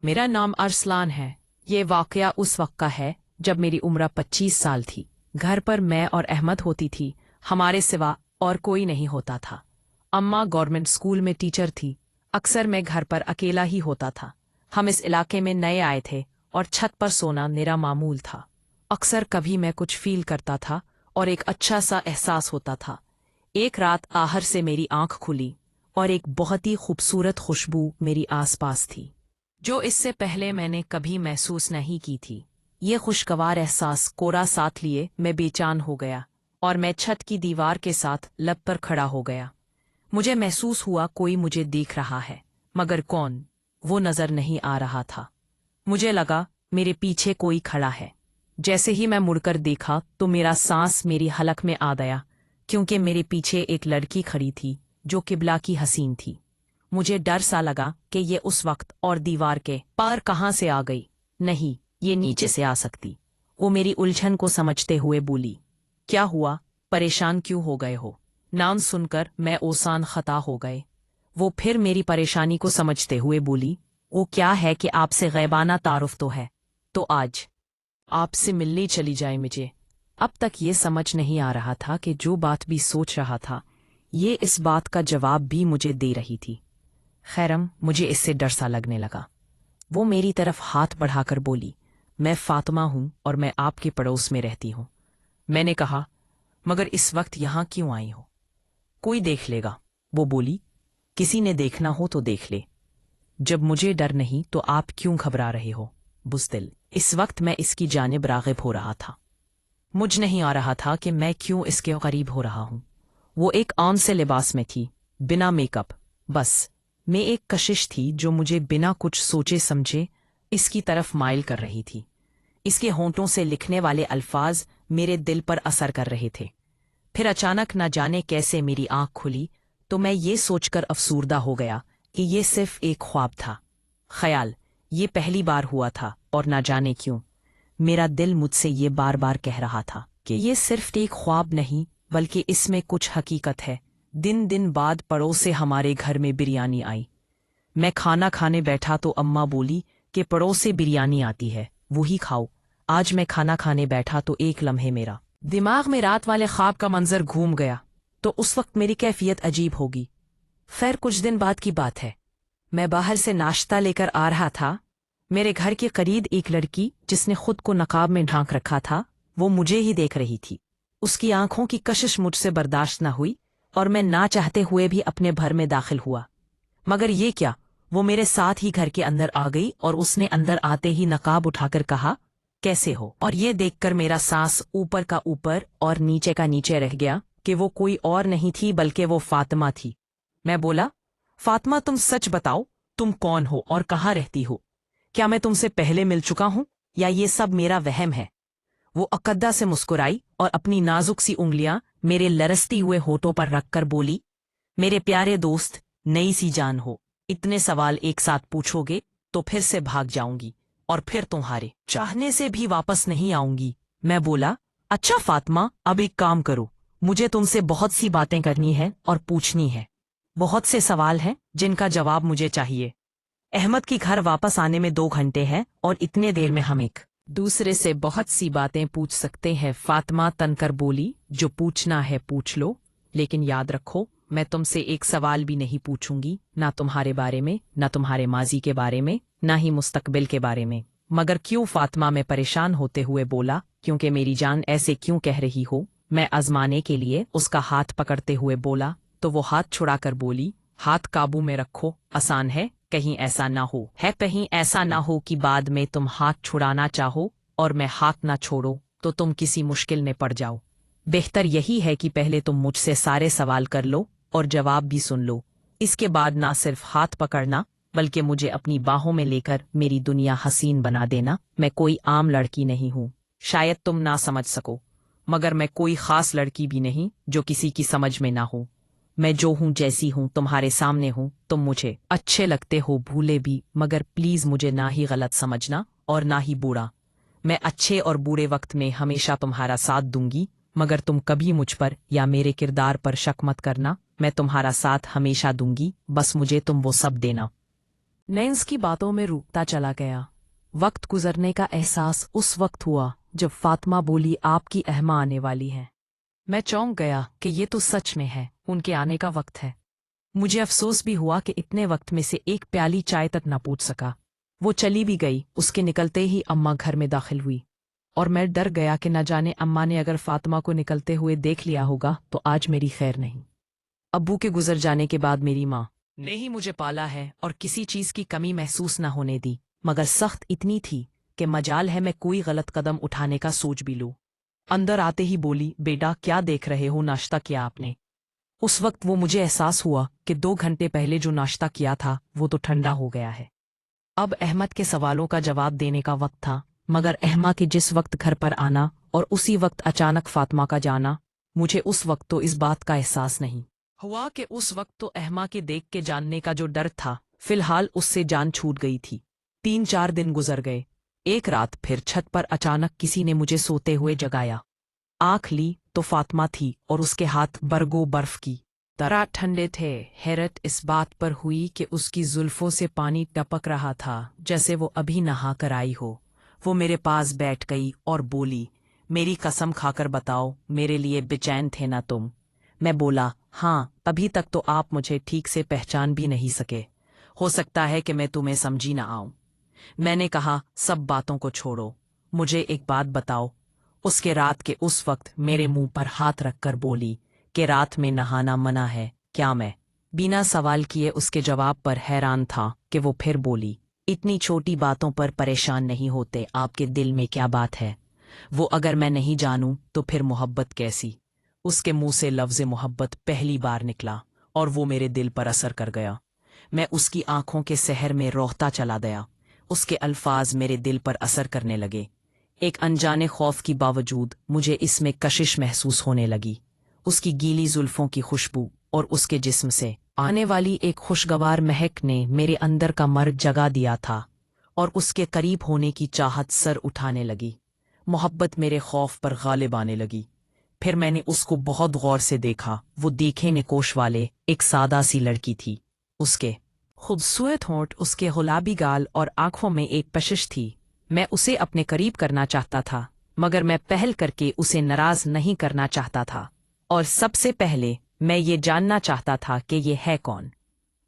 मेरा नाम अरसलान है। ये वाकया उस वक्त का है जब मेरी उम्र 25 साल थी। घर पर मैं और अहमद होती थी, हमारे सिवा और कोई नहीं होता था। अम्मा गवर्नमेंट स्कूल में टीचर थी। अक्सर मैं घर पर अकेला ही होता था। हम इस इलाके में नए आए थे और छत पर सोना मेरा मामूल था। अक्सर कभी मैं कुछ फील करता था और एक अच्छा सा एहसास होता था। एक रात आहर से मेरी आंख खुली और एक बहुत ही खूबसूरत खुशबू मेरी आसपास थी, जो इससे पहले मैंने कभी महसूस नहीं की थी। ये खुशगवार एहसास कोरा साथ लिए मैं बेचैन हो गया और मैं छत की दीवार के साथ लब पर खड़ा हो गया। मुझे महसूस हुआ कोई मुझे देख रहा है, मगर कौन, वो नजर नहीं आ रहा था। मुझे लगा मेरे पीछे कोई खड़ा है। जैसे ही मैं मुड़कर देखा तो मेरा सांस मेरी हलक में आ गया, क्योंकि मेरे पीछे एक लड़की खड़ी थी जो किबला की हसीन थी। मुझे डर सा लगा कि ये उस वक्त और दीवार के पार कहाँ से आ गई। नहीं, ये नीचे से आ सकती। वो मेरी उलझन को समझते हुए बोली, क्या हुआ, परेशान क्यों हो गए हो? नाम सुनकर मैं ओसान खता हो गए। वो फिर मेरी परेशानी को समझते हुए बोली, वो क्या है कि आपसे गैबाना तारुफ तो है, तो आज आपसे मिलने चली जाए। मुझे अब तक ये समझ नहीं आ रहा था कि जो बात भी सोच रहा था, ये इस बात का जवाब भी मुझे दे रही थी। खैरम, मुझे इससे डर सा लगने लगा। वो मेरी तरफ हाथ बढ़ाकर बोली, मैं फातिमा हूं और मैं आपके पड़ोस में रहती हूं। मैंने कहा, मगर इस वक्त यहां क्यों आई हो? कोई देख लेगा। वो बोली, किसी ने देखना हो तो देख ले। जब मुझे डर नहीं तो आप क्यों घबरा रहे हो? बुज़दिल, इस वक्त मैं इसकी जानिब राग़िब हो रहा था। मुझ नहीं आ रहा था कि मैं क्यों इसके करीब हो रहा हूं। वो एक आम से लिबास में थी, बिना मेकअप। बस मैं एक कशिश थी जो मुझे बिना कुछ सोचे समझे इसकी तरफ माइल कर रही थी। इसके होंठों से लिखने वाले अल्फाज मेरे दिल पर असर कर रहे थे। फिर अचानक न जाने कैसे मेरी आंख खुली तो मैं ये सोचकर अफसूरदा हो गया कि ये सिर्फ एक ख्वाब था। ख्याल, ये पहली बार हुआ था और न जाने क्यों मेरा दिल मुझसे ये बार बार कह रहा था कि ये सिर्फ एक ख्वाब नहीं बल्कि इसमें कुछ हकीकत है। दिन दिन बाद पड़ोस से हमारे घर में बिरयानी आई। मैं खाना खाने बैठा तो अम्मा बोली कि पड़ोस से बिरयानी आती है, वही खाओ। आज मैं खाना खाने बैठा तो एक लम्हे मेरा दिमाग में रात वाले ख्वाब का मंजर घूम गया, तो उस वक्त मेरी कैफियत अजीब होगी। खैर, कुछ दिन बाद की बात है। मैं बाहर से नाश्ता लेकर आ रहा था। मेरे घर के करीब एक लड़की जिसने खुद को नकाब में ढांक रखा था, वो मुझे ही देख रही थी। उसकी आंखों की कशिश मुझसे बर्दाश्त न हुई और मैं ना चाहते हुए भी अपने घर में दाखिल हुआ। मगर ये क्या, वो मेरे साथ ही घर के अंदर आ गई और उसने अंदर आते ही नकाब उठाकर कहा, कैसे हो? और ये देखकर मेरा सांस ऊपर का ऊपर और नीचे का नीचे रह गया कि वो कोई और नहीं थी बल्कि वो फातिमा थी। मैं बोला, फातिमा, तुम सच बताओ, तुम कौन हो और कहाँ रहती हो? क्या मैं तुमसे पहले मिल चुका हूं या ये सब मेरा वहम है? वो अकद्दा से मुस्कुराई और अपनी नाजुक सी उंगलियां मेरे लरसती हुए होठों पर रखकर बोली, मेरे प्यारे दोस्त, नई सी जान हो, इतने सवाल एक साथ पूछोगे तो फिर से भाग जाऊंगी और फिर तुम्हारे चाहने से भी वापस नहीं आऊंगी। मैं बोला, अच्छा फातिमा, अब एक काम करो, मुझे तुमसे बहुत सी बातें करनी है और पूछनी है। बहुत से सवाल हैं जिनका जवाब मुझे चाहिए। अहमद की घर वापस आने में 2 घंटे हैं और इतने देर में हम एक दूसरे से बहुत सी बातें पूछ सकते हैं। फातिमा तनकर बोली, जो पूछना है पूछ लो, लेकिन याद रखो, मैं तुमसे एक सवाल भी नहीं पूछूंगी, ना तुम्हारे बारे में, ना तुम्हारे माजी के बारे में, ना ही मुस्तकबिल के बारे में। मगर क्यों? फातिमा में परेशान होते हुए बोला, क्योंकि मेरी जान ऐसे क्यों कह रही हो? मैं आजमाने के लिए उसका हाथ पकड़ते हुए बोला तो वो हाथ छुड़ाकर बोली, हाथ काबू में रखो, आसान है, कहीं ऐसा ना हो है, कहीं ऐसा ना हो कि बाद में तुम हाथ छुड़ाना चाहो और मैं हाथ ना छोड़ो तो तुम किसी मुश्किल में पड़ जाओ। बेहतर यही है कि पहले तुम मुझसे सारे सवाल कर लो और जवाब भी सुन लो। इसके बाद ना सिर्फ हाथ पकड़ना बल्कि मुझे अपनी बाहों में लेकर मेरी दुनिया हसीन बना देना। मैं कोई आम लड़की नहीं हूँ, शायद तुम ना समझ सको, मगर मैं कोई खास लड़की भी नहीं जो किसी की समझ में ना हो। मैं जो हूँ, जैसी हूँ, तुम्हारे सामने हूँ। तुम मुझे अच्छे लगते हो, भूले भी, मगर प्लीज मुझे ना ही गलत समझना और ना ही बुरा। मैं अच्छे और बुरे वक्त में हमेशा तुम्हारा साथ दूंगी, मगर तुम कभी मुझ पर या मेरे किरदार पर शक मत करना। मैं तुम्हारा साथ हमेशा दूंगी, बस मुझे तुम वो सब देना मैं उसकी बातों में रुकता चला गया। वक्त गुजरने का एहसास उस वक्त हुआ जब फातिमा बोली, आपकी अहमा आने वाली है। मैं चौंक गया कि ये तो सच में है, उनके आने का वक्त है। मुझे अफसोस भी हुआ कि इतने वक्त में से एक प्याली चाय तक ना पूछ सका। वो चली भी गई। उसके निकलते ही अम्मा घर में दाखिल हुई और मैं डर गया कि न जाने अम्मा ने अगर फातिमा को निकलते हुए देख लिया होगा तो आज मेरी खैर नहीं। अब्बू के गुजर जाने के बाद मेरी माँ ने ही मुझे पाला है और किसी चीज की कमी महसूस न होने दी, मगर सख्त इतनी थी कि मजाल है मैं कोई गलत कदम उठाने का सोच भी लूं। अंदर आते ही बोली, बेटा क्या देख रहे हो, नाश्ता किया आपने? उस वक्त वो मुझे एहसास हुआ कि 2 घंटे पहले जो नाश्ता किया था वो तो ठंडा हो गया है। अब अहमद के सवालों का जवाब देने का वक्त था, मगर अहमा के जिस वक्त घर पर आना और उसी वक्त अचानक फातिमा का जाना, मुझे उस वक्त तो इस बात का एहसास नहीं हुआ कि उस वक्त तो अहमा के देख के जानने का जो डर था, फिलहाल उससे जान छूट गई थी। 3-4 दिन गुजर गए। एक रात फिर छत पर अचानक किसी ने मुझे सोते हुए जगाया। आंख ली तो फातिमा थी और उसके हाथ बरगो बर्फ की तरह ठंडे थे। हैरत इस बात पर हुई कि उसकी जुल्फों से पानी टपक रहा था जैसे वो अभी नहा कर आई हो। वो मेरे पास बैठ गई और बोली, मेरी कसम खाकर बताओ, मेरे लिए बेचैन थे ना तुम? मैं बोला, हाँ, अभी तक तो आप मुझे ठीक से पहचान भी नहीं सके। हो सकता है कि मैं तुम्हें समझी ना आऊं। मैंने कहा, सब बातों को छोड़ो, मुझे एक बात बताओ। उसके रात के उस वक्त मेरे मुंह पर हाथ रखकर बोली कि रात में नहाना मना है क्या? मैं बिना सवाल किए उसके जवाब पर हैरान था कि वो फिर बोली, इतनी छोटी बातों पर परेशान नहीं होते, आपके दिल में क्या बात है? वो अगर मैं नहीं जानूं तो फिर मोहब्बत कैसी? उसके मुंह से लफ्ज़ मोहब्बत पहली बार निकला और वो मेरे दिल पर असर कर गया। मैं उसकी आंखों के सहर में रोहता चला गया। उसके अल्फाज मेरे दिल पर असर करने लगे। एक अनजाने खौफ की बावजूद मुझे इसमें कशिश महसूस होने लगी। उसकी गीली जुल्फों की खुशबू और उसके जिस्म से आने वाली एक खुशगवार महक ने मेरे अंदर का मर्द जगा दिया था और उसके करीब होने की चाहत सर उठाने लगी। मोहब्बत मेरे खौफ पर गालिब आने लगी। फिर मैंने उसको बहुत गौर से देखा। वो देखे निकोश वाले एक सादा सी लड़की थी। उसके खूबसूरत होंठ, उसके गुलाबी गाल और आंखों में एक कशिश थी। मैं उसे अपने करीब करना चाहता था, मगर मैं पहल करके उसे नाराज नहीं करना चाहता था। और सबसे पहले मैं ये जानना चाहता था कि ये है कौन।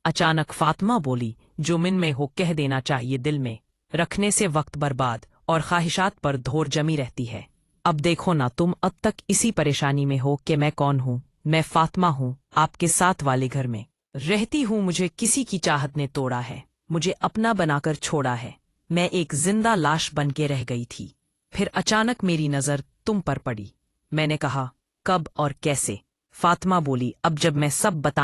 अचानक फातिमा बोली, जो मन में हो कह देना चाहिए, दिल में रखने से वक्त बर्बाद और ख्वाहिशात पर धोर जमी रहती है। अब देखो ना, तुम अब तक इसी परेशानी में हो कि मैं कौन हूँ। मैं फातिमा हूँ, आपके साथ वाले घर में रहती हूँ। मुझे किसी की चाहत ने तोड़ा है, मुझे अपना बनाकर छोड़ा है। मैं एक जिंदा लाश बन के रह गई थी। फिर अचानक मेरी नज़र तुम पर पड़ी। मैंने कहा, कब और कैसे? फातिमा बोली, अब जब मैं सब बता